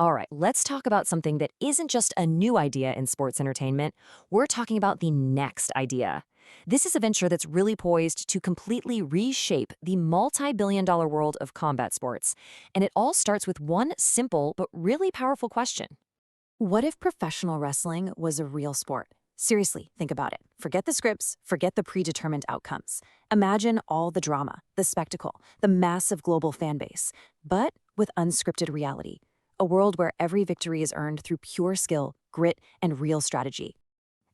All right, let's talk about something that isn't just a new idea in sports entertainment. We're talking about the next idea. This is a venture that's really poised to completely reshape the multi-billion-dollar world of combat sports. And it all starts with one simple but really powerful question. What if professional wrestling was a real sport? Seriously, think about it. Forget the scripts, forget the predetermined outcomes. Imagine all the drama, the spectacle, the massive global fan base, but with unscripted reality. A world where every victory is earned through pure skill, grit, and real strategy.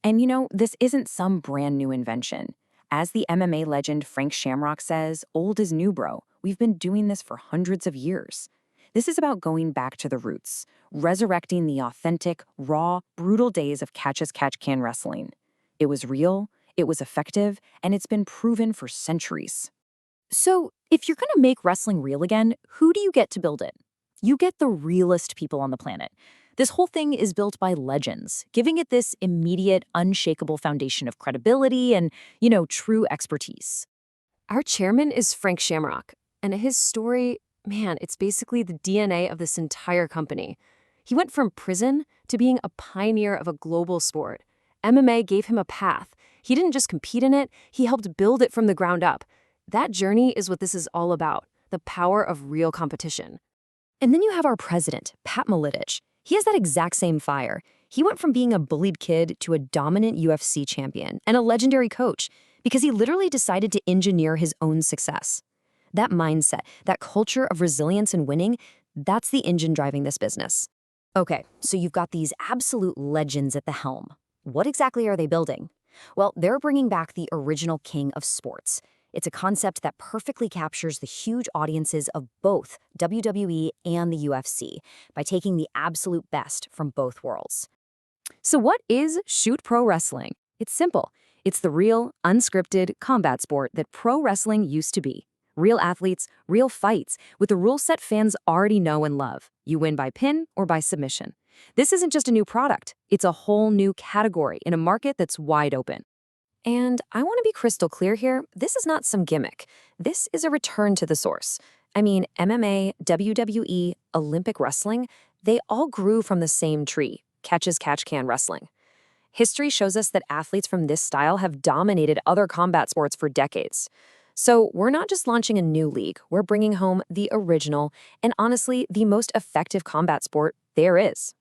And this isn't some brand new invention. As the MMA legend Frank Shamrock says, old is new, bro. We've been doing this for hundreds of years. This is about going back to the roots, resurrecting the authentic, raw, brutal days of catch-as-catch-can wrestling. It was real, it was effective, and it's been proven for centuries. So, if you're going to make wrestling real again, who do you get to build it? You get the realest people on the planet. This whole thing is built by legends, giving it this immediate, unshakable foundation of credibility and, true expertise. Our chairman is Frank Shamrock, and his story, man, it's basically the DNA of this entire company. He went from prison to being a pioneer of a global sport. MMA gave him a path. He didn't just compete in it, he helped build it from the ground up. That journey is what this is all about, the power of real competition. And then you have our president, Pat Miletich. He has that exact same fire. He went from being a bullied kid to a dominant UFC champion and a legendary coach because he literally decided to engineer his own success. That mindset, that culture of resilience and winning, that's the engine driving this business. Okay, so you've got these absolute legends at the helm. What exactly are they building? Well, they're bringing back the original king of sports. It's a concept that perfectly captures the huge audiences of both WWE and the UFC by taking the absolute best from both worlds. So what is Shoot Pro Wrestling? It's simple. It's the real, unscripted combat sport that pro wrestling used to be. Real athletes, real fights, with the rule set fans already know and love. You win by pin or by submission. This isn't just a new product. It's a whole new category in a market that's wide open. And I want to be crystal clear here, this is not some gimmick. This is a return to the source. I mean, MMA, WWE, Olympic wrestling, they all grew from the same tree, catch-as-catch-can wrestling. History shows us that athletes from this style have dominated other combat sports for decades. So we're not just launching a new league, we're bringing home the original and honestly, the most effective combat sport there is.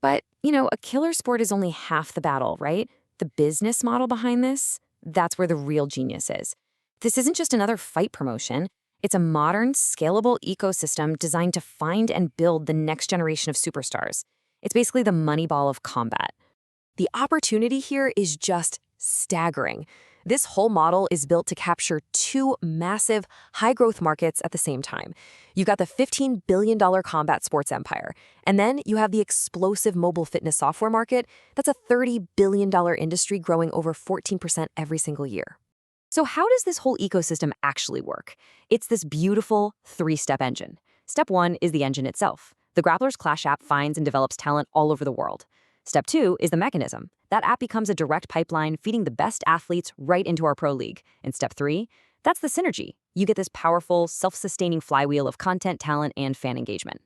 But, a killer sport is only half the battle, right? The business model behind this, that's where the real genius is. This isn't just another fight promotion. It's a modern, scalable ecosystem designed to find and build the next generation of superstars. It's basically the Moneyball of combat. The opportunity here is just staggering. This whole model is built to capture two massive, high-growth markets at the same time. You've got the $15 billion combat sports empire, and then you have the explosive mobile fitness software market. That's a $30 billion industry growing over 14% every single year. So how does this whole ecosystem actually work? It's this beautiful three-step engine. Step one is the engine itself. The Grapplers Clash app finds and develops talent all over the world. Step two is the mechanism. That app becomes a direct pipeline feeding the best athletes right into our pro league. And step three, that's the synergy. You get this powerful, self-sustaining flywheel of content, talent, and fan engagement.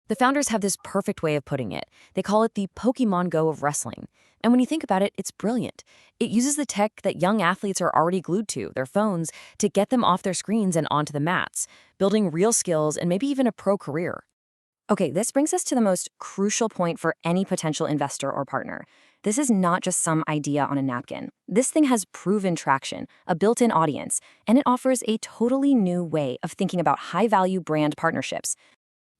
The founders have this perfect way of putting it. They call it the Pokemon Go of wrestling. And when you think about it, it's brilliant. It uses the tech that young athletes are already glued to, their phones, to get them off their screens and onto the mats, building real skills and maybe even a pro career. Okay, this brings us to the most crucial point for any potential investor or partner. This is not just some idea on a napkin. This thing has proven traction, a built-in audience, and it offers a totally new way of thinking about high-value brand partnerships.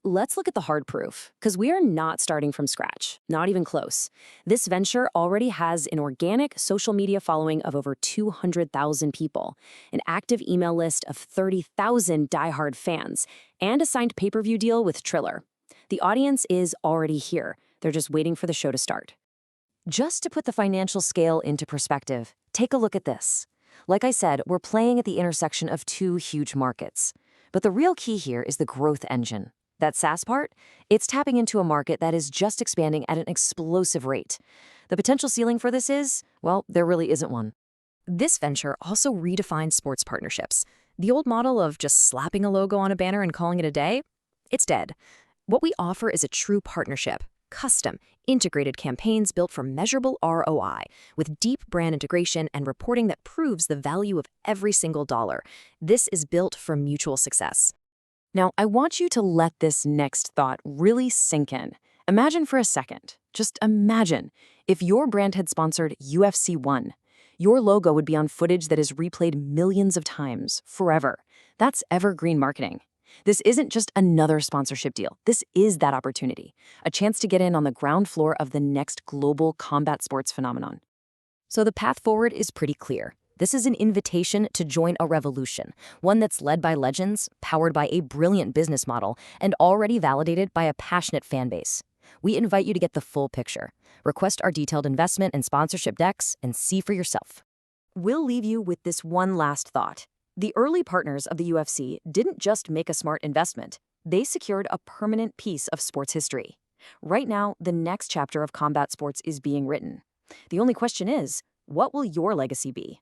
Let's look at the hard proof, because we are not starting from scratch, not even close. This venture already has an organic social media following of over 200,000 people, an active email list of 30,000 diehard fans, and a signed pay-per-view deal with Triller. The audience is already here. They're just waiting for the show to start. Just to put the financial scale into perspective, take a look at this. Like I said, we're playing at the intersection of two huge markets. But the real key here is the growth engine. That SaaS part, it's tapping into a market that is just expanding at an explosive rate. The potential ceiling for this is, well, there really isn't one. This venture also redefines sports partnerships. The old model of just slapping a logo on a banner and calling it a day, it's dead. What we offer is a true partnership, custom, integrated campaigns built for measurable ROI, with deep brand integration and reporting that proves the value of every single dollar. This is built for mutual success. Now, I want you to let this next thought really sink in. Imagine for a second, just imagine, if your brand had sponsored UFC 1. Your logo would be on footage that is replayed millions of times, forever. That's evergreen marketing. This isn't just another sponsorship deal. This is that opportunity, a chance to get in on the ground floor of the next global combat sports phenomenon. So the path forward is pretty clear. This is an invitation to join a revolution, one that's led by legends, powered by a brilliant business model, and already validated by a passionate fan base. We invite you to get the full picture. Request our detailed investment and sponsorship decks and see for yourself. We'll leave you with this one last thought. The early partners of the UFC didn't just make a smart investment. They secured a permanent piece of sports history. Right now, the next chapter of combat sports is being written. The only question is, what will your legacy be?